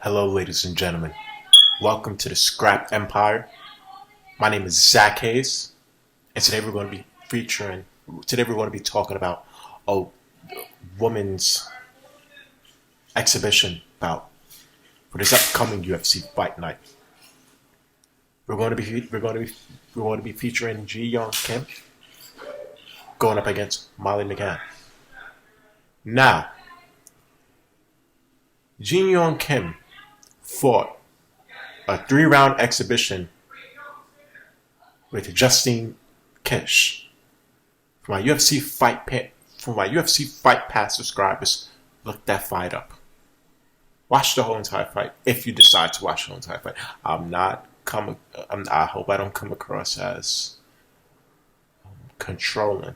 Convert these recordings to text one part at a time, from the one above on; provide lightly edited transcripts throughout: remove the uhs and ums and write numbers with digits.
Hello, ladies and gentlemen. Welcome to the Scrap Empire. My name is Zach Hayes, and today we're going to be talking about a woman's exhibition bout for this upcoming UFC fight night. We're going to be featuring Ji Yeon Kim going up against Molly Mccann. Now, Ji Yeon Kim fought a 3-round exhibition with Justine Kish. For my UFC Fight Pass subscribers, look that fight up. Watch the whole entire fight if you decide to watch the whole entire fight. I hope I don't come across as controlling.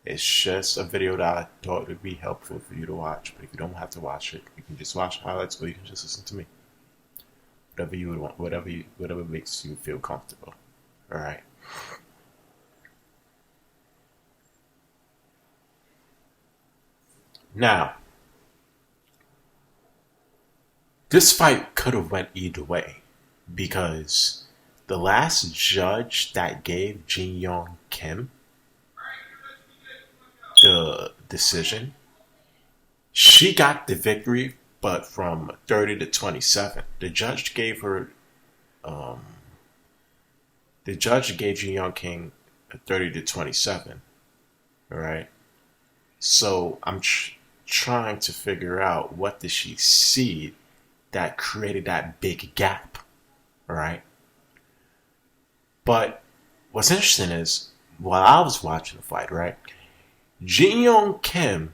It's just a video that I thought would be helpful for you to watch. But if you don't have to watch it, you can just watch highlights or you can just listen to me. Whatever you would want, whatever makes you feel comfortable. Alright. Now, this fight could have went either way because the last judge that gave Ji Yeon Kim the decision, she got the victory, but from 30 to 27. The judge gave Ji Yeon Kim a 30 to 27. All right. So I'm trying to figure out what did she see that created that big gap. All right. But what's interesting is while I was watching the fight, right, Ji Yeon Kim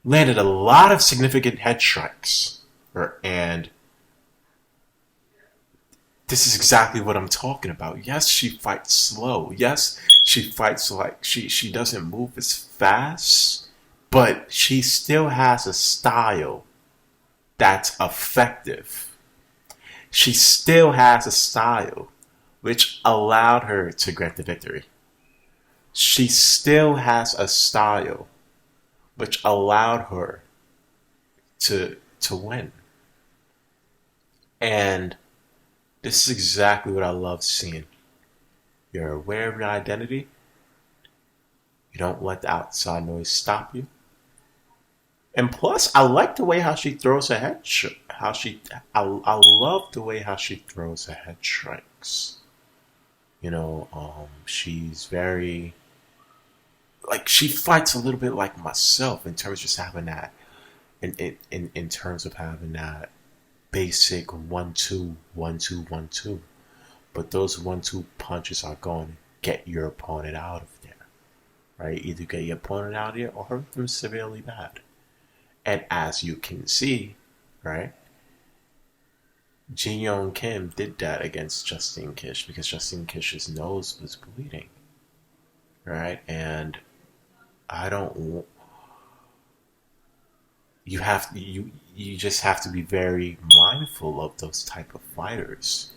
landed a lot of significant head strikes. And this is exactly what I'm talking about. Yes, she fights slow. Yes, she fights like she doesn't move as fast, but she still has a style that's effective. She still has a style which allowed her to get the victory. She still has a style which allowed her to win. And this is exactly what I love seeing. You're aware of your identity. You don't let the outside noise stop you. And plus, I like the way how she throws her head. I love the way how she throws her head strikes. She's very she fights a little bit like myself in terms of just having that, in terms of having that basic 1-2, 1-2, 1-2. But those 1-2 punches are going to get your opponent out of there, right? Either get your opponent out of there or hurt them severely bad. And as you can see, right, Ji Yeon Kim did that against Justine Kish because Justine Kish's nose was bleeding, right? And you just have to be very mindful of those type of fighters.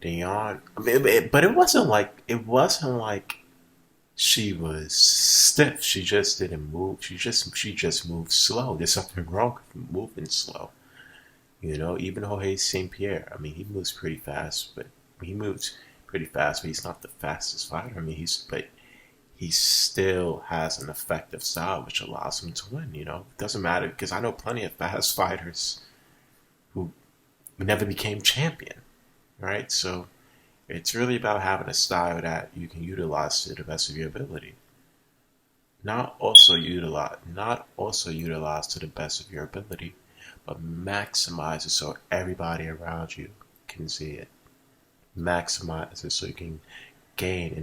They aren't, but it wasn't like she was stiff. She just didn't move. She just moved slow. There's something wrong with moving slow. Even Jorge St. Pierre, he moves pretty fast, but he's not the fastest fighter. He still has an effective style which allows him to win. It doesn't matter because I know plenty of fast fighters who never became champion, right? So it's really about having a style that you can utilize to the best of your ability. Not also utilize to the best of your ability, but maximize it so everybody around you can see it. Maximize it so you can gain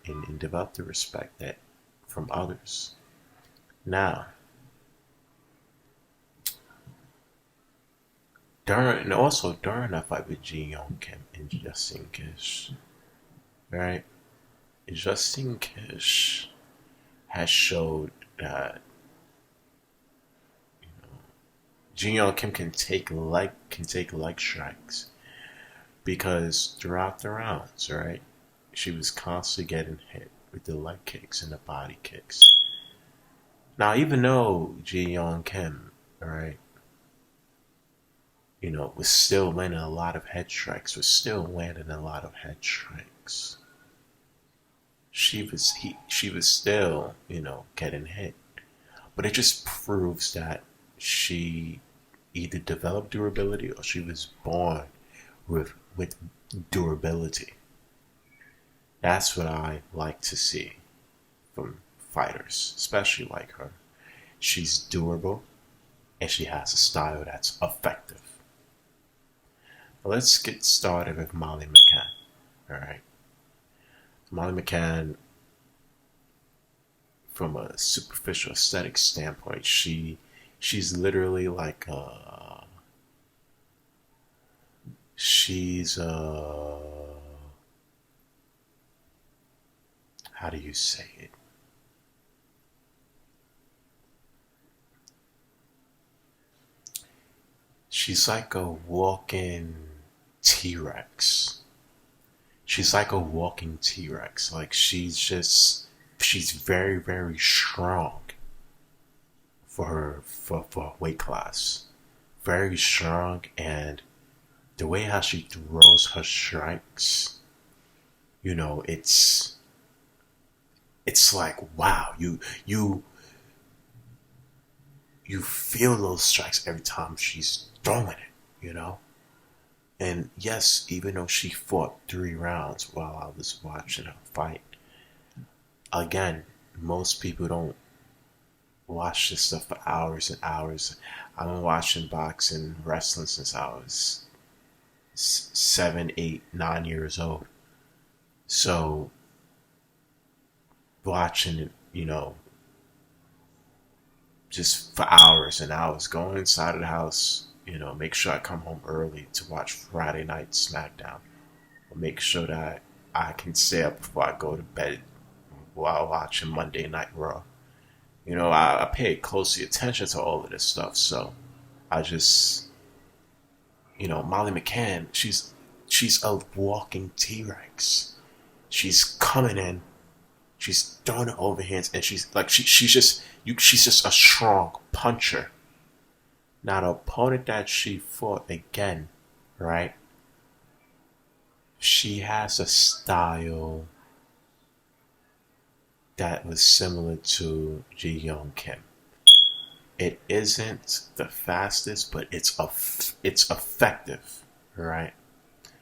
and develop the respect that from others. Now, during that fight with Ji Yeon Kim and Justine Kish, right? Justine Kish has showed that Ji Yeon Kim can take leg strikes because throughout the rounds, right, she was constantly getting hit with the leg kicks and the body kicks. Now, even though Ji Yeon Kim All right, was still landing a lot of head strikes. Was still landing a lot of head strikes. She was still, getting hit. But it just proves that she either developed durability or she was born with durability. That's what I like to see from fighters, especially like her. She's durable and she has a style that's effective. Let's get started with Molly Mccann. All right, Molly Mccann, from a superficial aesthetic standpoint, she's literally like she's how do you say it? She's like a walking T-Rex. She's like a walking T-Rex. Like she's very, very strong for her weight class. Very strong, and the way how she throws her strikes, it's like wow, you feel those strikes every time she's throwing it. And yes, even though she fought 3 rounds while I was watching her fight, again, most people don't watch this stuff for hours and hours. I've been watching boxing, wrestling since I was 7, 8, 9 years old. So watching it, just for hours and hours, going inside of the house, make sure I come home early to watch Friday Night SmackDown, or make sure that I can stay up before I go to bed while watching Monday Night Raw. I pay closely attention to all of this stuff, so I just, Molly Mccann, she's a walking T-Rex. She's coming in, she's throwing her overhands, and she's like she's just a strong puncher. Now the opponent that she fought again, right? She has a style that was similar to Ji Yeon Kim. It isn't the fastest, but it's effective, right?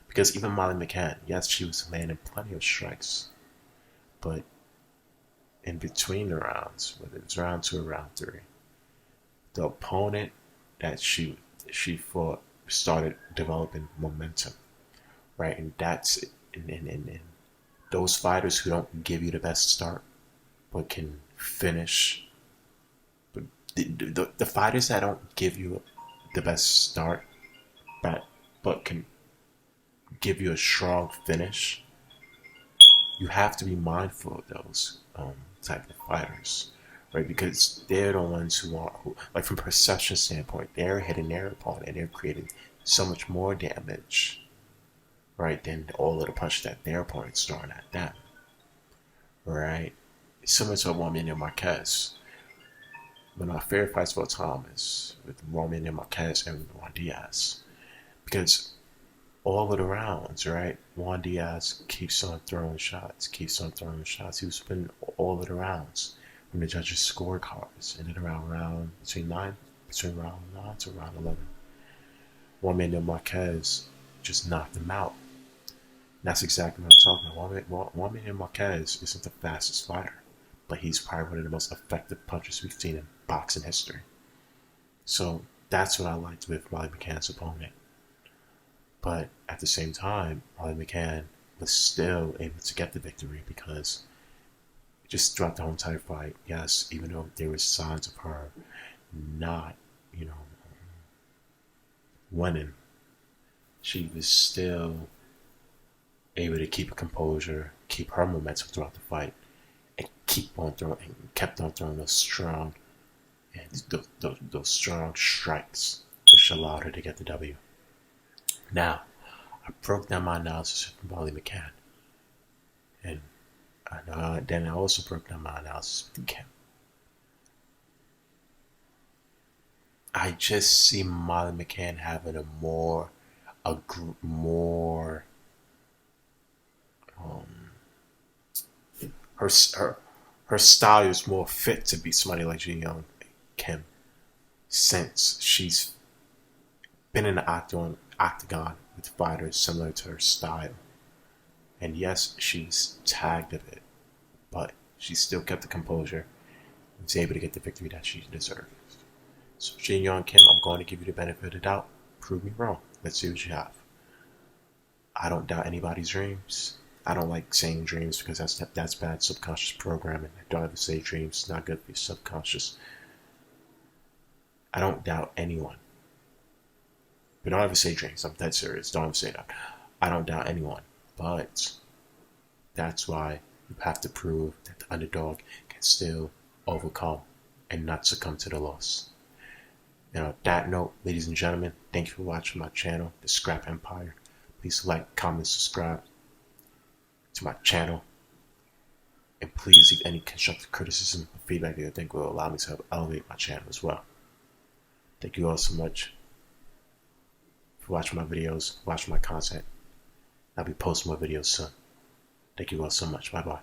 Because even Molly Mccann, yes, she was landing plenty of strikes, but in between the rounds, whether it's round 2 or round 3, the opponent that she fought started developing momentum, right? And that's it. And those fighters who don't give you the best start but can finish, but the fighters that don't give you the best start but can give you a strong finish, you have to be mindful of those type of fighters, right? Because they're the ones who, like from perception standpoint, they're hitting their opponent and they're creating so much more damage, right, than all of the punches that their opponent's throwing at them, right? Similar to Roman Marquez. One of my favorite fights of all time is with Roman Marquez and Juan Diaz, because all of the rounds, right? Juan Diaz keeps on throwing shots. He was winning all of the rounds from the judges' scorecards, and then around between round 9 to round 11, Juan Marquez just knocked him out. And that's exactly what I'm talking about. Juan Marquez isn't the fastest fighter, but he's probably one of the most effective punchers we've seen in boxing history. So that's what I liked with Molly Mccann's opponent. But at the same time, Molly Mccann was still able to get the victory because just throughout the whole entire fight, yes, even though there was signs of her not, winning, she was still able to keep a composure, keep her momentum throughout the fight, and kept on throwing those strong strikes, which allowed her to get the W. Now, I broke down my analysis with Molly Mccann, and then I also broke down my analysis with Kim. I just see Molly McCann having more um, her her style is more fit to be somebody like Ji Yeon Kim since she's been in the octagon with fighters similar to her style. And yes, she was tagged a bit, but she still kept the composure and was able to get the victory that she deserved. So Ji Yeon Kim, I'm going to give you the benefit of the doubt. Prove me wrong. Let's see what you have. I don't doubt anybody's dreams. I don't like saying dreams because that's bad subconscious programming. I don't ever say dreams. It's not good for your subconscious. I don't doubt anyone. But don't ever say dreams. I'm dead serious. Don't ever say that. I don't doubt anyone. But that's why you have to prove that the underdog can still overcome and not succumb to the loss. Now, on that note, ladies and gentlemen, thank you for watching my channel, The Scrap Empire. Please like, comment, subscribe to my channel. And please leave any constructive criticism or feedback that you think will allow me to help elevate my channel as well. Thank you all so much for watching my videos, watching my content. I'll be posting more videos soon. Thank you all so much. Bye-bye.